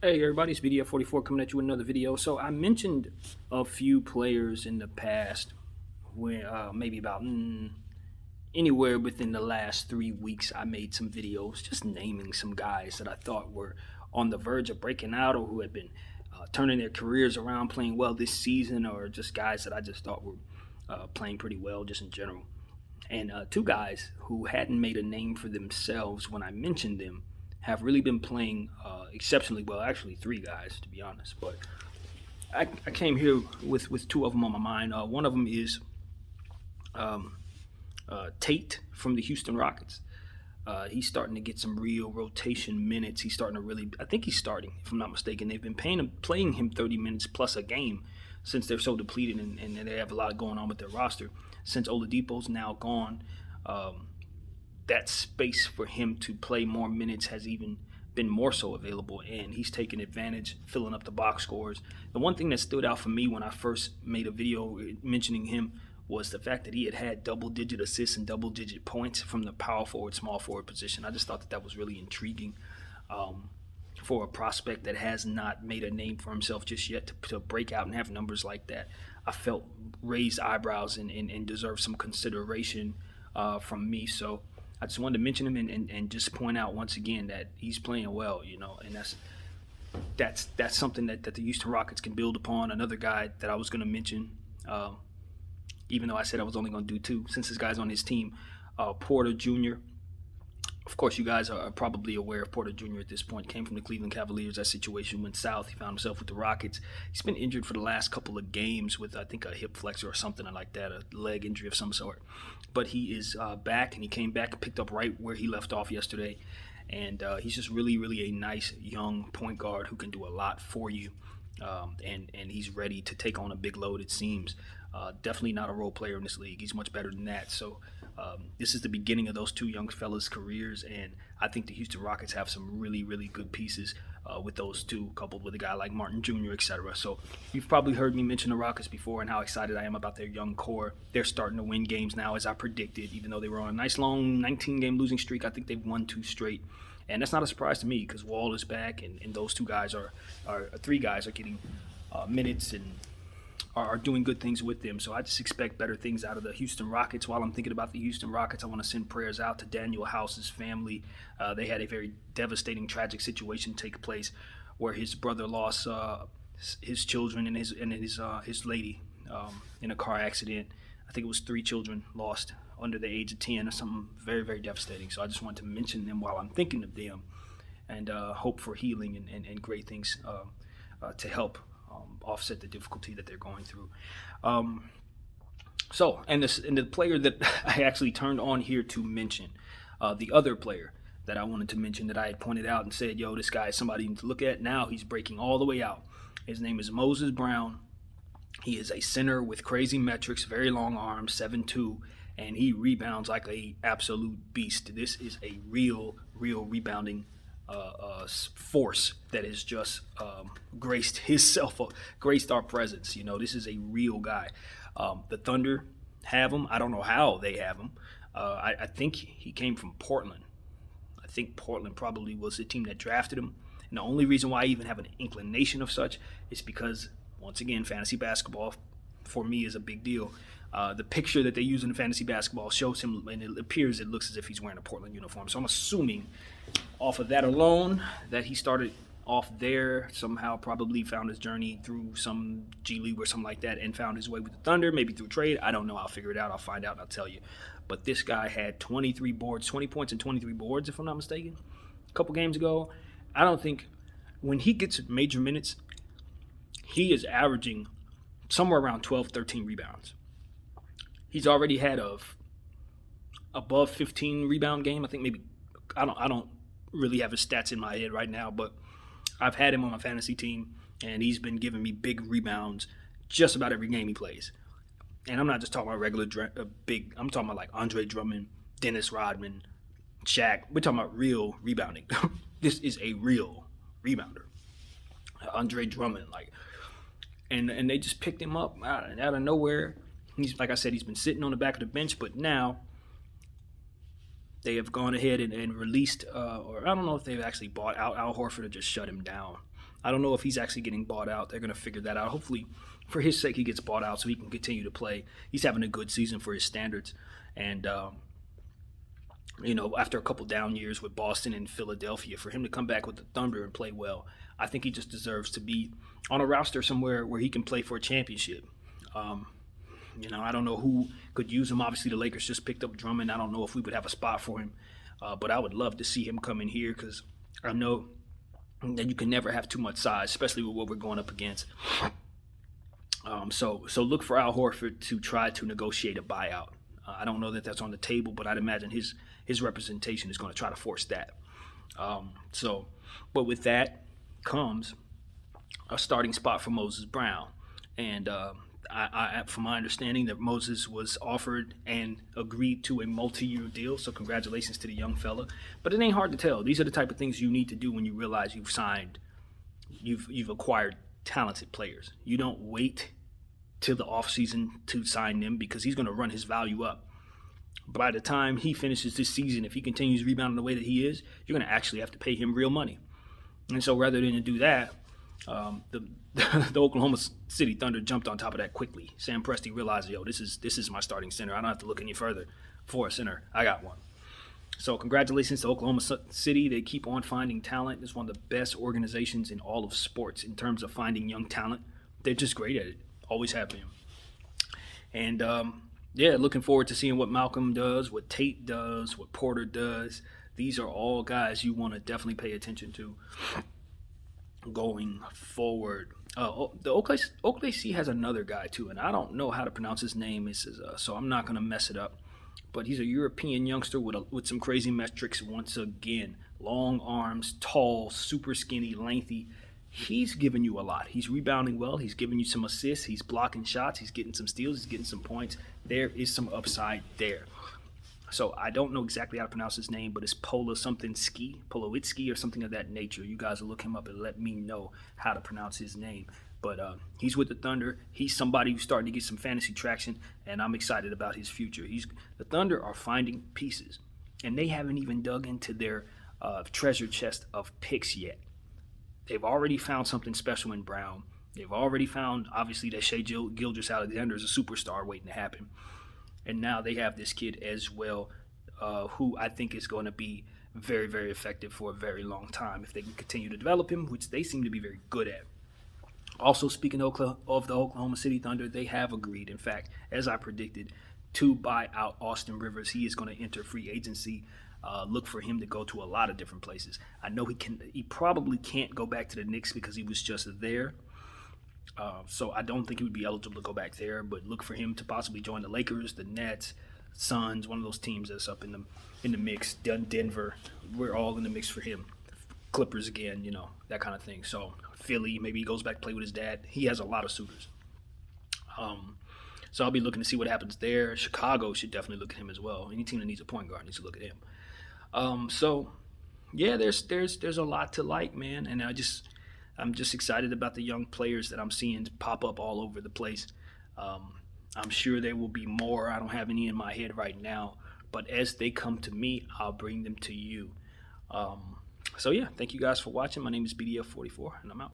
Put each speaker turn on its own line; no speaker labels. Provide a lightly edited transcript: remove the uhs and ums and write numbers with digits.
Hey everybody, it's BDF44 coming at you with another video. So I mentioned a few players in the past, when maybe about anywhere within the last 3 weeks, I made some videos just naming some guys that I thought were on the verge of breaking out or who had been turning their careers around, playing well this season, or just guys that I just thought were playing pretty well just in general. And two guys who hadn't made a name for themselves when I mentioned them have really been playing exceptionally well. Actually, three guys, to be honest. But I came here with two of them on my mind. One of them is Tate from the Houston Rockets. He's starting to get some real rotation minutes. He's starting to really, I think he's starting, if I'm not mistaken. They've been playing him 30 minutes plus a game since they're so depleted and they have a lot going on with their roster. Since Oladipo's now gone, that space for him to play more minutes has even been more so available, and he's taking advantage, filling up the box scores. The one thing that stood out for me when I first made a video mentioning him was the fact that he had double-digit assists and double-digit points from the power forward, small forward position. I just thought that was really intriguing for a prospect that has not made a name for himself just yet to break out and have numbers like that. I felt raised eyebrows and deserved some consideration from me. So I just wanted to mention him and just point out once again that he's playing well, and that's something that the Houston Rockets can build upon. Another guy that I was going to mention, even though I said I was only going to do two, since this guy's on his team, Porter Jr. Of course, you guys are probably aware of Porter Jr. at this point. Came from the Cleveland Cavaliers. That situation went south. He found himself with the Rockets. He's been injured for the last couple of games with, I think, a hip flexor or something like that, a leg injury of some sort. But he is back, and he came back and picked up right where he left off yesterday. And he's just really, really a nice young point guard who can do a lot for you. And he's ready to take on a big load, it seems. Definitely not a role player in this league. He's much better than that. So this is the beginning of those two young fellas' careers, and I think the Houston Rockets have some really, really good pieces with those two, coupled with a guy like Martin Jr., etc. So you've probably heard me mention the Rockets before and how excited I am about their young core. They're starting to win games now, as I predicted. Even though they were on a nice long 19-game losing streak, I think they've won two straight. And that's not a surprise to me because Wall is back, and those two guys three guys are getting minutes and are doing good things with them. So I just expect better things out of the Houston Rockets. While I'm thinking about the Houston Rockets, I want to send prayers out to Daniel House's family. They had a very devastating, tragic situation take place where his brother lost his children and his lady in a car accident. I think it was 3 children lost under the age of 10 or something very, very devastating. So I just wanted to mention them while I'm thinking of them and hope for healing and great things to help offset the difficulty that they're going through. And the player that I actually turned on here to mention, the other player that I wanted to mention that I had pointed out and said, yo, this guy is somebody you need to look at. Now he's breaking all the way out. His name is Moses Brown. He is a center with crazy metrics, very long arms, 7'2", and he rebounds like a absolute beast. This is a real rebounding force that has just graced our presence. This is a real guy. The Thunder have him. I don't know how they have him. I think he came from Portland. I think Portland probably was the team that drafted him. And the only reason why I even have an inclination of such is because, once again, fantasy basketball for me is a big deal. The picture that they use in fantasy basketball shows him, and it looks as if he's wearing a Portland uniform. So I'm assuming off of that alone that he started off there, somehow probably found his journey through some G League or something like that and found his way with the Thunder, maybe through trade. I don't know. I'll figure it out. I'll find out and I'll tell you. But this guy had 20 points and 23 boards, if I'm not mistaken, a couple games ago. I don't think when he gets major minutes, he is averaging somewhere around 12, 13 rebounds. He's already had a above 15 rebound game. I think maybe I don't really have his stats in my head right now, but I've had him on my fantasy team, and he's been giving me big rebounds just about every game he plays. And I'm not just talking about regular big. I'm talking about like Andre Drummond, Dennis Rodman, Shaq. We're talking about real rebounding. This is a real rebounder. Andre Drummond, and they just picked him up out of nowhere. He's, like I said, he's been sitting on the back of the bench, but now they have gone ahead and released, or I don't know if they've actually bought out Al Horford or just shut him down. I don't know if he's actually getting bought out. They're going to figure that out. Hopefully, for his sake, he gets bought out so he can continue to play. He's having a good season for his standards. And, after a couple down years with Boston and Philadelphia, for him to come back with the Thunder and play well, I think he just deserves to be on a roster somewhere where he can play for a championship. I don't know who could use him. Obviously, the Lakers just picked up Drummond. I don't know if we would have a spot for him, but I would love to see him come in here because I know that you can never have too much size, especially with what we're going up against. So look for Al Horford to try to negotiate a buyout. I don't know that that's on the table, but I'd imagine his representation is going to try to force that. But with that comes a starting spot for Moses Brown. And from my understanding, that Moses was offered and agreed to a multi-year deal. So congratulations to the young fella. But it ain't hard to tell. These are the type of things you need to do when you realize you've acquired talented players. You don't wait till the offseason to sign them because he's going to run his value up. By the time he finishes this season, if he continues rebounding the way that he is, you're going to actually have to pay him real money. And so rather than to do that, the Oklahoma City Thunder jumped on top of that quickly. Sam Presti realized, this is my starting center. I don't have to look any further for a center. I got one. So congratulations to Oklahoma City. They keep on finding talent. It's one of the best organizations in all of sports in terms of finding young talent. They're just great at it. Always have been. And, looking forward to seeing what Malcolm does, what Tate does, what Porter does. These are all guys you want to definitely pay attention to going forward. The OKC has another guy too, and I don't know how to pronounce his name. So I'm not going to mess it up. But he's a European youngster with some crazy metrics once again. Long arms, tall, super skinny, lengthy. He's giving you a lot. He's rebounding well. He's giving you some assists. He's blocking shots. He's getting some steals. He's getting some points. There is some upside there. So I don't know exactly how to pronounce his name, but it's Polowitsky or something of that nature. You guys will look him up and let me know how to pronounce his name. But he's with the Thunder. He's somebody who's starting to get some fantasy traction, and I'm excited about his future. The Thunder are finding pieces, and they haven't even dug into their treasure chest of picks yet. They've already found something special in Brown. They've already found, obviously, that Shai Gilgeous-Alexander is a superstar waiting to happen. And now they have this kid as well, who I think is going to be very, very effective for a very long time if they can continue to develop him, which they seem to be very good at. Also, speaking of the Oklahoma City Thunder, they have agreed, in fact, as I predicted, to buy out Austin Rivers. He is going to enter free agency. Look for him to go to a lot of different places. I know he probably can't go back to the Knicks because he was just there. So I don't think he would be eligible to go back there, but look for him to possibly join the Lakers, the Nets, Suns, one of those teams that's up in the mix. Denver, we're all in the mix for him. Clippers again, that kind of thing. So Philly, maybe he goes back to play with his dad. He has a lot of suitors. So I'll be looking to see what happens there. Chicago should definitely look at him as well. Any team that needs a point guard needs to look at him. There's a lot to like, man, and I'm just excited about the young players that I'm seeing pop up all over the place. I'm sure there will be more. I don't have any in my head right now, but as they come to me, I'll bring them to you. Thank you guys for watching. My name is BDF44, and I'm out.